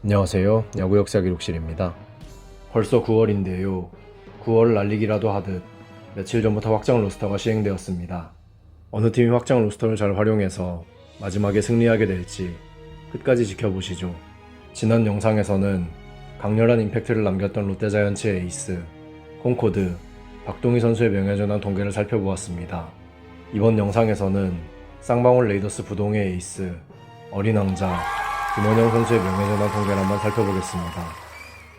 안녕하세요. 야구 역사 기록실입니다. 벌써 9월인데요. 9월 날리기라도 하듯 며칠 전부터 확장 로스터가 시행되었습니다. 어느 팀이 확장 로스터를 잘 활용해서 마지막에 승리하게 될지 끝까지 지켜보시죠. 지난 영상에서는 강렬한 임팩트를 남겼던 롯데자이언츠의 에이스 콩코드 박동희 선수의 명예전환 동계를 살펴보았습니다. 이번 영상에서는 쌍방울 레이더스 부동의 에이스 어린 왕자 김원영 선수의 명예전환 통계를 한번 살펴보겠습니다.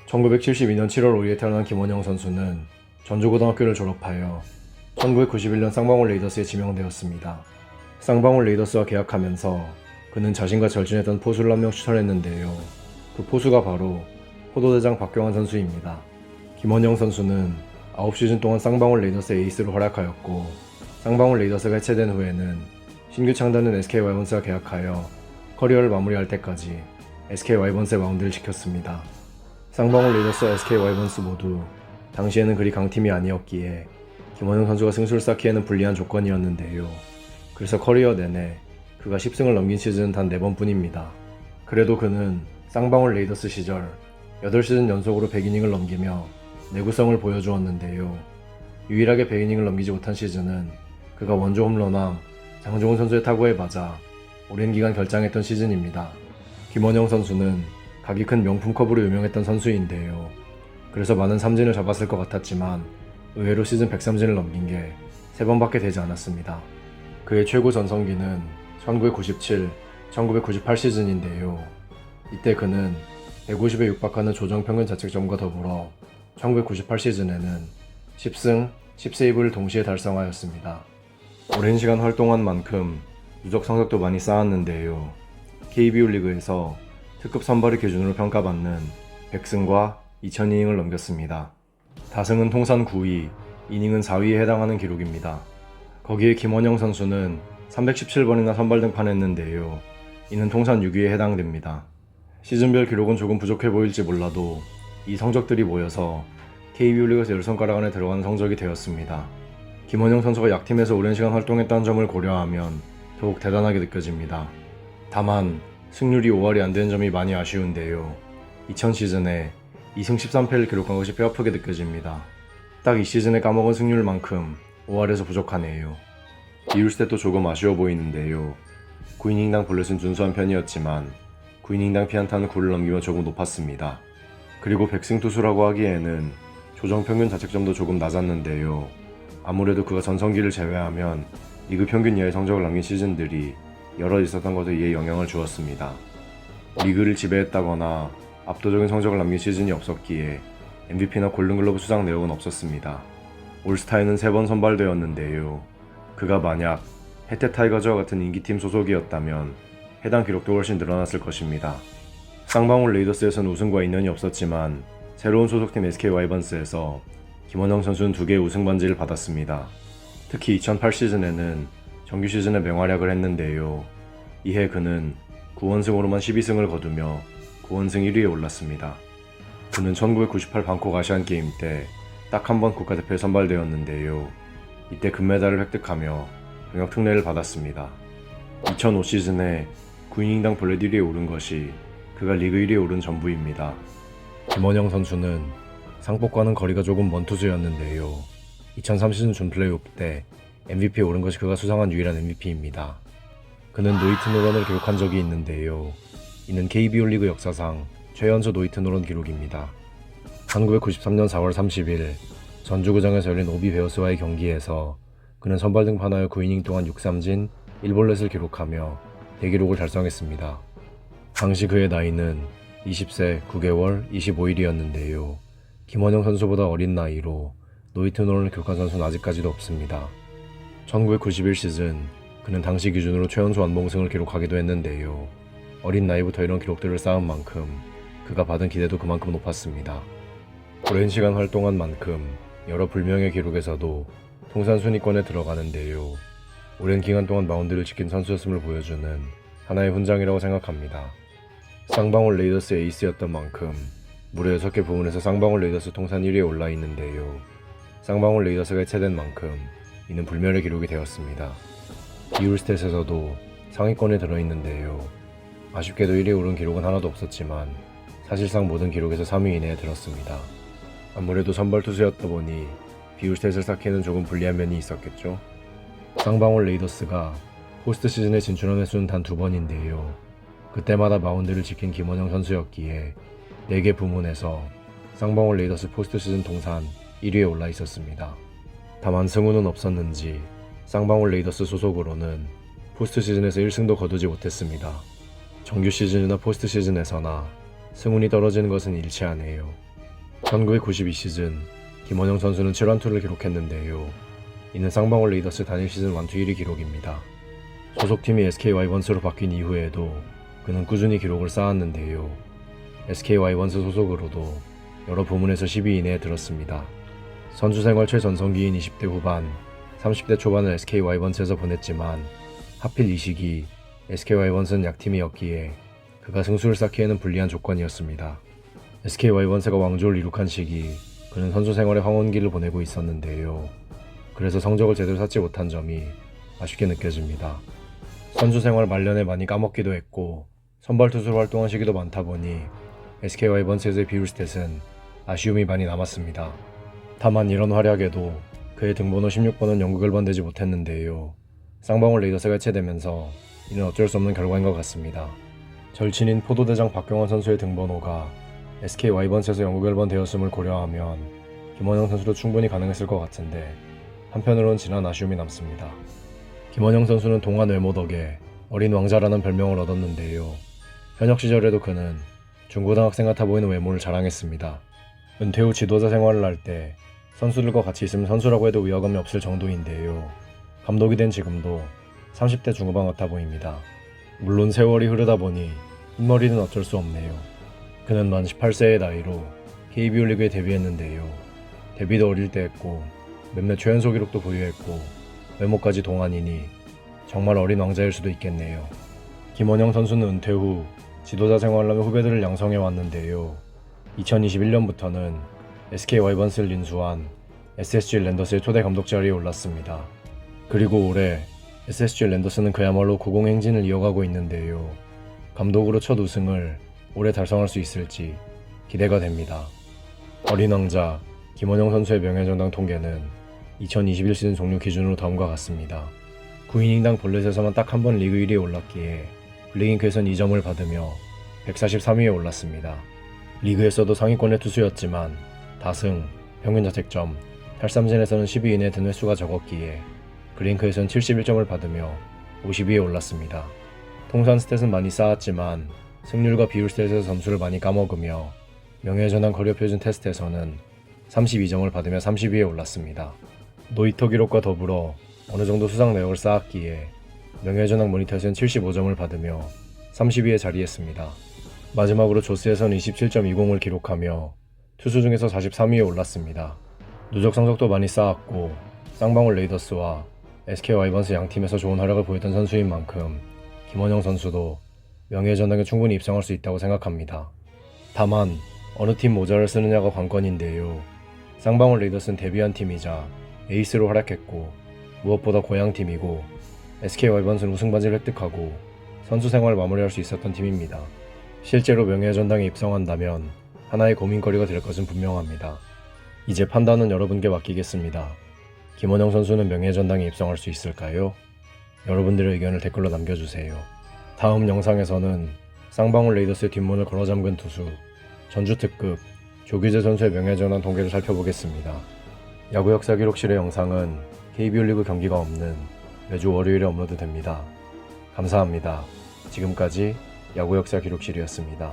1972년 7월 5일에 태어난 김원영 선수는 전주고등학교를 졸업하여 1991년 쌍방울 레이더스에 지명되었습니다. 쌍방울 레이더스와 계약하면서 그는 자신과 절친했던 포수를 한 명 추천했는데요. 그 포수가 바로 포도대장 박경환 선수입니다. 김원영 선수는 9시즌 동안 쌍방울 레이더스의 에이스로 활약하였고, 쌍방울 레이더스가 해체된 후에는 신규 창단된 SK 와이번스와 계약하여 커리어를 마무리할 때까지 SK 와이번스의 마운드를 지켰습니다. 쌍방울 레이더스와 SK 와이번스 모두 당시에는 그리 강팀이 아니었기에 김원영 선수가 승수를 쌓기에는 불리한 조건이었는데요. 그래서 커리어 내내 그가 10승을 넘긴 시즌은 단 4번뿐입니다. 그래도 그는 쌍방울 레이더스 시절 8시즌 연속으로 100이닝을 넘기며 내구성을 보여주었는데요. 유일하게 100이닝을 넘기지 못한 시즌은 그가 원조 홈런왕 장종훈 선수의 타구에 맞아 오랜 기간 결장했던 시즌입니다. 김원영 선수는 각이 큰 명품 컵으로 유명했던 선수인데요. 그래서 많은 삼진을 잡았을 것 같았지만 의외로 시즌 103진을 넘긴 게 3번밖에 되지 않았습니다. 그의 최고 전성기는 1997, 1998 시즌인데요. 이때 그는 150에 육박하는 조정 평균 자책점과 더불어 1998 시즌에는 10승, 10세이브를 동시에 달성하였습니다. 오랜 시간 활동한 만큼 누적 성적도 많이 쌓았는데요. KBO 리그에서 특급 선발의 기준으로 평가받는 100승과 2000이닝을 넘겼습니다. 다승은 통산 9위, 이닝은 4위에 해당하는 기록입니다. 거기에 김원영 선수는 317번이나 선발 등판했는데요. 이는 통산 6위에 해당됩니다. 시즌별 기록은 조금 부족해 보일지 몰라도 이 성적들이 모여서 KBO 리그에서 10손가락 안에 들어가는 성적이 되었습니다. 김원영 선수가 약팀에서 오랜 시간 활동했다는 점을 고려하면 더욱 대단하게 느껴집니다. 다만 승률이 5할이 안 되는 점이 많이 아쉬운데요. 2000 시즌에 2승 13패를 기록한 것이 뼈아프게 느껴집니다. 딱 이 시즌에 까먹은 승률만큼 5할에서 부족하네요. 비율 스탯도 조금 아쉬워 보이는데요. 9이닝당 볼넷은 준수한 편이었지만 9이닝당 피안타는 9를 넘기며 조금 높았습니다. 그리고 100승 투수라고 하기에는 조정 평균 자책점도 조금 낮았는데요. 아무래도 그가 전성기를 제외하면 리그 평균 이하의 성적을 남긴 시즌들이 여러 있었던 것도 이에 영향을 주었습니다. 리그를 지배했다거나 압도적인 성적을 남긴 시즌이 없었기에 MVP나 골든글러브 수상 내역은 없었습니다. 올스타에는 3번 선발되었는데요. 그가 만약 해태 타이거즈와 같은 인기팀 소속이었다면 해당 기록도 훨씬 늘어났을 것입니다. 쌍방울 레이더스에서는 우승과 인연이 없었지만 새로운 소속팀 SK 와이번스에서 김원영 선수는 2개의 우승 반지를 받았습니다. 특히 2008 시즌에는 정규 시즌에 맹활약을 했는데요. 이해 그는 9원승으로만 12승을 거두며 9원승 1위에 올랐습니다. 그는 1998 방콕 아시안 게임 때 딱 한 번 국가대표에 선발되었는데요. 이때 금메달을 획득하며 병역 특례를 받았습니다. 2005 시즌에 9이닝당 볼넷 1위에 오른 것이 그가 리그 1위에 오른 전부입니다. 김원영 선수는 상복과는 거리가 조금 먼 투수였는데요. 2003 시즌 준 플레이오프 때 MVP에 오른 것이 그가 수상한 유일한 MVP입니다. 그는 노히트 노런을 기록한 적이 있는데요. 이는 KBO 리그 역사상 최연소 노히트 노런 기록입니다. 1993년 4월 30일 전주구장에서 열린 오비 베어스와의 경기에서 그는 선발 등판하여 9이닝 동안 6삼진 1볼넷을 기록하며 대기록을 달성했습니다. 당시 그의 나이는 20세 9개월 25일이었는데요. 김원영 선수보다 어린 나이로 노히트 노런을 기록한 선수는 아직까지도 없습니다. 1991 시즌 그는 당시 기준으로 최연소 완봉승을 기록하기도 했는데요. 어린 나이부터 이런 기록들을 쌓은 만큼 그가 받은 기대도 그만큼 높았습니다. 오랜 시간 활동한 만큼 여러 불명예 기록에서도 통산 순위권에 들어가는데요. 오랜 기간 동안 마운드를 지킨 선수였음을 보여주는 하나의 훈장이라고 생각합니다. 쌍방울 레이더스 에이스였던 만큼 무려 6개 부문에서 쌍방울 레이더스 통산 1위에 올라 있는데요. 쌍방울 레이더스가 해체된 만큼 이는 불멸의 기록이 되었습니다. 비율 스탯에서도 상위권에 들어있는데요. 아쉽게도 1위에 오른 기록은 하나도 없었지만 사실상 모든 기록에서 3위 이내에 들었습니다. 아무래도 선발 투수였다 보니 비율 스탯을 쌓기에는 조금 불리한 면이 있었겠죠. 쌍방울 레이더스가 포스트 시즌에 진출한 횟수는 단 2번인데요. 그때마다 마운드를 지킨 김원영 선수였기에 4개 부문에서 쌍방울 레이더스 포스트 시즌 통산 1위에 올라 있었습니다. 다만 승우는 없었는지 쌍방울 레이더스 소속으로는 포스트 시즌에서 1승도 거두지 못했습니다. 정규 시즌이나 포스트 시즌에서나 승운이 떨어지는 것은 일치하네요. 1992 시즌 김원영 선수는 7완투를 기록했는데요. 이는 쌍방울 레이더스 단일 시즌 완투 1위 기록입니다. 소속팀이 SK 와이번스로 바뀐 이후에도 그는 꾸준히 기록을 쌓았는데요. SK 와이번스 소속으로도 여러 부문에서 10위 이내에 들었습니다. 선수 생활 최전성기인 20대 후반, 30대 초반을 SK 와이번스에서 보냈지만 하필 이 시기 SK 와이번스는 약팀이었기에 그가 승수를 쌓기에는 불리한 조건이었습니다. SK 와이번스가 왕조를 이룩한 시기 그는 선수 생활의 황혼기를 보내고 있었는데요. 그래서 성적을 제대로 쌓지 못한 점이 아쉽게 느껴집니다. 선수 생활 말년에 많이 까먹기도 했고 선발 투수로 활동한 시기도 많다 보니 SK 와이번스에서의 비율 스탯은 아쉬움이 많이 남았습니다. 다만 이런 활약에도 그의 등번호 16번은 영구 결번되지 못했는데요. 쌍방울 레이더스가 해체되면서 이는 어쩔 수 없는 결과인 것 같습니다. 절친인 포도대장 박경원 선수의 등번호가 SK 와이번스에서 영구 결번되었음을 고려하면 김원영 선수도 충분히 가능했을 것 같은데 한편으론 지난 아쉬움이 남습니다. 김원영 선수는 동안 외모 덕에 어린 왕자라는 별명을 얻었는데요. 현역 시절에도 그는 중고등학생 같아 보이는 외모를 자랑했습니다. 은퇴 후 지도자 생활을 할 때 선수들과 같이 있으면 선수라고 해도 위화감이 없을 정도인데요. 감독이 된 지금도 30대 중후반 같아 보입니다. 물론 세월이 흐르다 보니 흰머리는 어쩔 수 없네요. 그는 만 18세의 나이로 KBO 리그에 데뷔했는데요. 데뷔도 어릴 때 했고 몇몇 최연소 기록도 보유했고 외모까지 동안이니 정말 어린 왕자일 수도 있겠네요. 김원영 선수는 은퇴 후 지도자 생활을 하며 후배들을 양성해 왔는데요. 2021년부터는 SK 와이번스를 인수한 SSG 랜더스의 초대 감독 자리에 올랐습니다. 그리고 올해 SSG 랜더스는 그야말로 고공행진을 이어가고 있는데요. 감독으로 첫 우승을 올해 달성할 수 있을지 기대가 됩니다. 어린 왕자 김원영 선수의 명예전당 통계는 2021 시즌 종료 기준으로 다음과 같습니다. 9이닝당 볼넷에서만 딱 한 번 리그 1위에 올랐기에 블랙잉크에선 2점을 받으며 143위에 올랐습니다. 리그에서도 상위권의 투수였지만 다승, 평균 자책점, 탈삼진에서는 10위 이내에 든 횟수가 적었기에 그린크에선 71점을 받으며 50위에 올랐습니다. 통산 스탯은 많이 쌓았지만 승률과 비율 스탯에서 점수를 많이 까먹으며 명예전당 커리어 표준 테스트에서는 32점을 받으며 30위에 올랐습니다. 노히터 기록과 더불어 어느 정도 수상 내역을 쌓았기에 명예전당 모니터에서는 75점을 받으며 30위에 자리했습니다. 마지막으로 조스에서는 27.20을 기록하며 투수 중에서 43위에 올랐습니다. 누적 성적도 많이 쌓았고 쌍방울 레이더스와 SK 와이번스 양팀에서 좋은 활약을 보였던 선수인 만큼 김원영 선수도 명예전당에 충분히 입성할 수 있다고 생각합니다. 다만 어느 팀 모자를 쓰느냐가 관건인데요. 쌍방울 레이더스는 데뷔한 팀이자 에이스로 활약했고 무엇보다 고향팀이고 SK 와이번스는 우승반지를 획득하고 선수 생활을 마무리할 수 있었던 팀입니다. 실제로 명예전당에 입성한다면 하나의 고민거리가 될 것은 분명합니다. 이제 판단은 여러분께 맡기겠습니다. 김원영 선수는 명예전당에 입성할 수 있을까요? 여러분들의 의견을 댓글로 남겨주세요. 다음 영상에서는 쌍방울 레이더스의 뒷문을 걸어잠근 투수 전주특급 조규재 선수의 명예전당 통계를 살펴보겠습니다. 야구 역사 기록실의 영상은 KBO 리그 경기가 없는 매주 월요일에 업로드됩니다. 감사합니다. 지금까지 야구 역사 기록실이었습니다.